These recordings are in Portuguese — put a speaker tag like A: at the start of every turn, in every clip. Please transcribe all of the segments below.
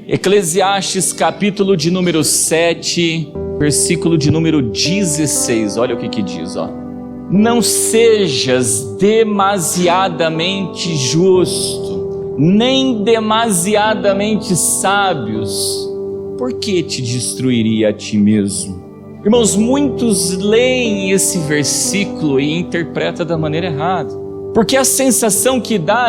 A: Eclesiastes capítulo de número 7, versículo de número 16, olha o que diz, ó. Não sejas demasiadamente justo, nem demasiadamente sábios, por que te destruiria a ti mesmo? Irmãos, muitos leem esse versículo e interpretam da maneira errada, porque a sensação que dá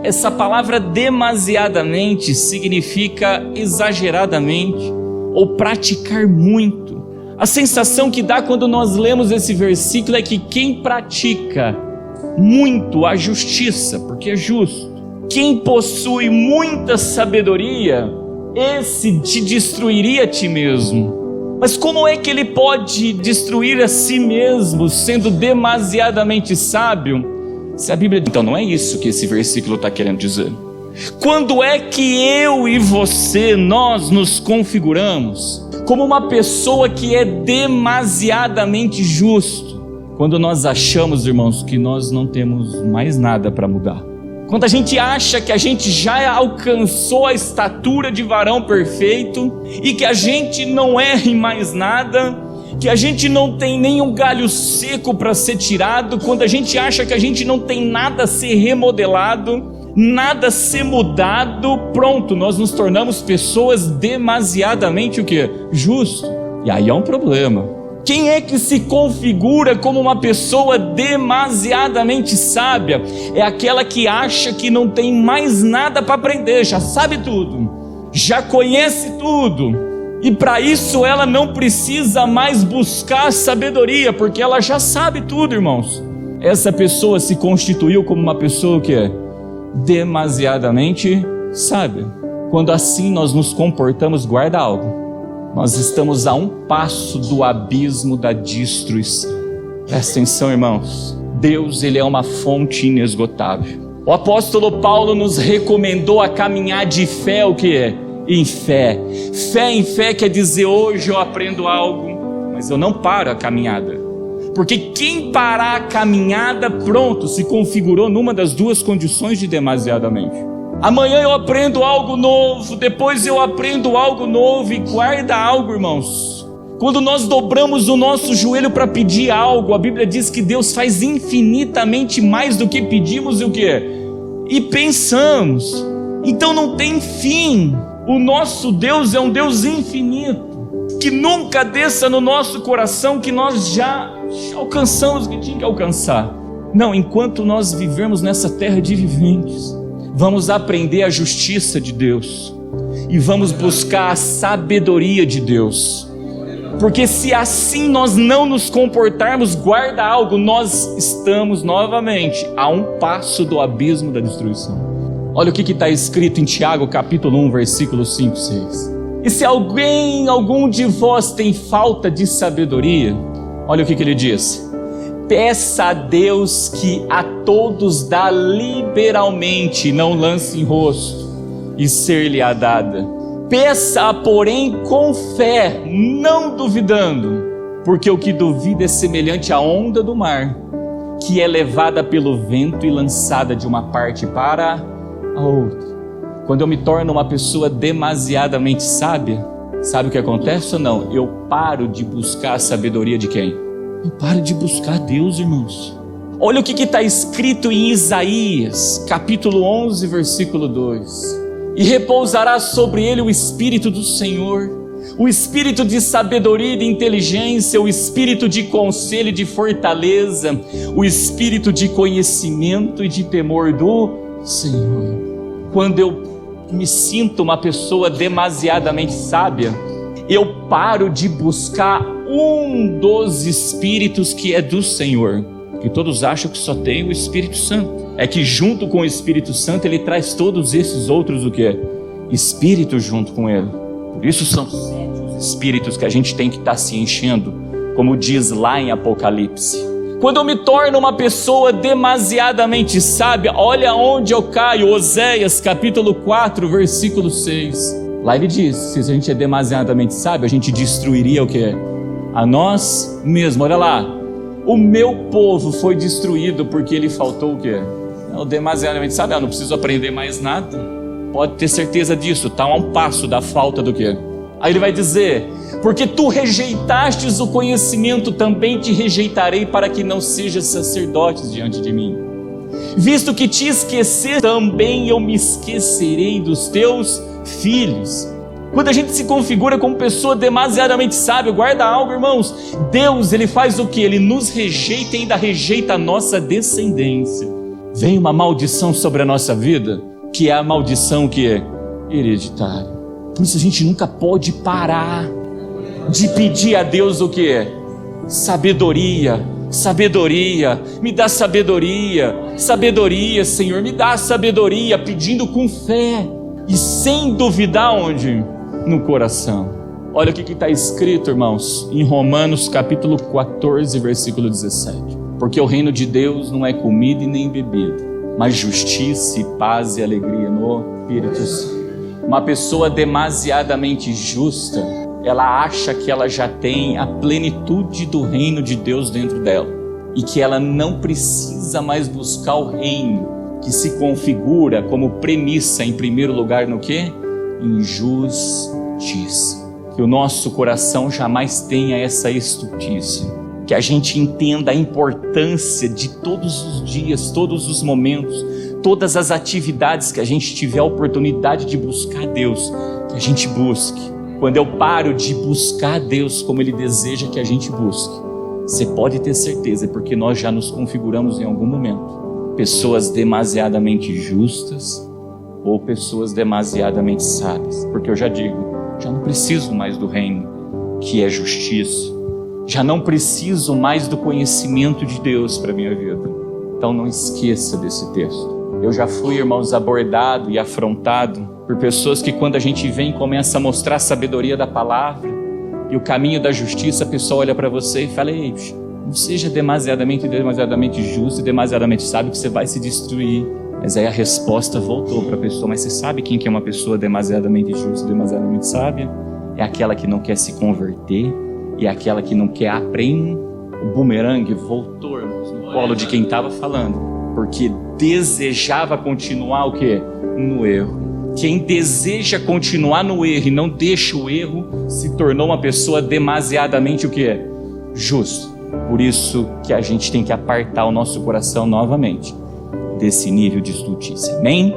A: essa palavra demasiadamente significa exageradamente ou praticar muito. A sensação que dá quando nós lemos esse versículo é que quem pratica muito a justiça, porque é justo, quem possui muita sabedoria, esse te destruiria a ti mesmo. Mas como é que ele pode destruir a si mesmo sendo demasiadamente sábio? Se a Bíblia... Então não é isso que esse versículo está querendo dizer. Quando é que eu e você, nós nos configuramos como uma pessoa que é demasiadamente justo? Quando nós achamos, irmãos, que nós não temos mais nada para mudar. Quando a gente acha que a gente já alcançou a estatura de varão perfeito e que a gente não erra em mais nada, que a gente não tem nenhum galho seco para ser tirado, quando a gente acha que a gente não tem nada a ser remodelado, nada a ser mudado, pronto, nós nos tornamos pessoas demasiadamente o quê? Justo. E aí é um problema. Quem é que se configura como uma pessoa demasiadamente sábia? É aquela que acha que não tem mais nada para aprender, já sabe tudo, já conhece tudo, e para isso ela não precisa mais buscar sabedoria, porque ela já sabe tudo, irmãos. Essa pessoa se constituiu como uma pessoa que é demasiadamente sábia. Quando assim nós nos comportamos, guarda algo, nós estamos a um passo do abismo da destruição. Presta atenção, irmãos. Deus, ele é uma fonte inesgotável. O apóstolo Paulo nos recomendou a caminhar de fé, o que é? Em fé. Fé em fé quer dizer, hoje eu aprendo algo, mas eu não paro a caminhada. Porque quem parar a caminhada, pronto, se configurou numa das duas condições de demasiadamente. Amanhã eu aprendo algo novo, depois eu aprendo algo novo, e guarda algo, irmãos. Quando nós dobramos o nosso joelho para pedir algo, a Bíblia diz que Deus faz infinitamente mais do que pedimos e o que? E pensamos. Então não tem fim. O nosso Deus é um Deus infinito, que nunca desça no nosso coração que nós já alcançamos o que tinha que alcançar. Não, enquanto nós vivermos nessa terra de viventes, vamos aprender a justiça de Deus e vamos buscar a sabedoria de Deus, porque se assim nós não nos comportarmos, guarda algo, nós estamos novamente a um passo do abismo da destruição. Olha o que está escrito em Tiago capítulo 1, versículo 5, 6. E se algum de vós tem falta de sabedoria, olha o que ele diz: peça a Deus que a todos dá liberalmente, não lance em rosto, e ser-lhe-á dada. Peça, porém, com fé, não duvidando, porque o que duvida é semelhante à onda do mar, que é levada pelo vento e lançada de uma parte para a outra. Quando eu me torno uma pessoa demasiadamente sábia, sabe o que acontece ou não? Eu paro de buscar a sabedoria de quem? Eu paro de buscar Deus, irmãos. Olha o que está escrito em Isaías, capítulo 11, versículo 2. E repousará sobre ele o Espírito do Senhor, o Espírito de sabedoria e de inteligência, o Espírito de conselho e de fortaleza, o Espírito de conhecimento e de temor do Senhor. Quando eu me sinto uma pessoa demasiadamente sábia, eu paro de buscar um dos Espíritos que é do Senhor, que todos acham que só tem o Espírito Santo. É que junto com o Espírito Santo ele traz todos esses outros o que? Espíritos junto com ele. Por isso são 7 Espíritos que a gente tem que estar se enchendo, como diz lá em Apocalipse. Quando eu me torno uma pessoa demasiadamente sábia, olha onde eu caio. Oséias capítulo 4, versículo 6. Lá ele diz, se a gente é demasiadamente sábio, a gente destruiria o que? A nós mesmos. Olha lá, o meu povo foi destruído porque ele faltou o quê? Demasiadamente sábio, não preciso aprender mais nada. Pode ter certeza disso, está a um passo da falta do quê? Aí ele vai dizer, porque tu rejeitastes o conhecimento, também te rejeitarei para que não sejas sacerdote diante de mim. Visto que te esquecer, também eu me esquecerei dos teus filhos. Quando a gente se configura como pessoa demasiadamente sábia, guarda algo, irmãos, Deus, ele faz o que? Ele nos rejeita e ainda rejeita a nossa descendência. Vem uma maldição sobre a nossa vida, que é a maldição que é hereditária. Por isso a gente nunca pode parar de pedir a Deus o que é? Sabedoria, sabedoria, me dá sabedoria, sabedoria, Senhor, me dá sabedoria, pedindo com fé e sem duvidar onde? No coração. Olha o que está escrito, irmãos, em Romanos capítulo 14, versículo 17. Porque o reino de Deus não é comida e nem bebida, mas justiça e paz e alegria no Espírito Santo. Uma pessoa demasiadamente justa, ela acha que ela já tem a plenitude do reino de Deus dentro dela e que ela não precisa mais buscar o reino que se configura como premissa em primeiro lugar no quê? Em justiça. Que o nosso coração jamais tenha essa estultícia, que a gente entenda a importância de todos os dias, todos os momentos, todas as atividades que a gente tiver a oportunidade de buscar Deus, que a gente busque. Quando eu paro de buscar Deus como Ele deseja que a gente busque, você pode ter certeza, porque nós já nos configuramos em algum momento, pessoas demasiadamente justas ou pessoas demasiadamente sábias. Porque eu já digo, já não preciso mais do reino, que é justiça. Já não preciso mais do conhecimento de Deus para a minha vida. Então não esqueça desse texto. Eu já fui, irmãos, abordado e afrontado por pessoas que quando a gente vem começa a mostrar a sabedoria da palavra e o caminho da justiça, a pessoa olha para você e fala, ei, não seja demasiadamente justo e demasiadamente sábio que você vai se destruir. Mas aí a resposta voltou para a pessoa, mas você sabe quem que é uma pessoa demasiadamente justa e demasiadamente sábia? É aquela que não quer se converter e é aquela que não quer aprender. O bumerangue voltou, irmãos, no colo de quem estava falando, porque desejava continuar o quê? No erro. Quem deseja continuar no erro e não deixa o erro, se tornou uma pessoa demasiadamente o quê? Justo. Por isso que a gente tem que apartar o nosso coração novamente desse nível de estultícia. Amém?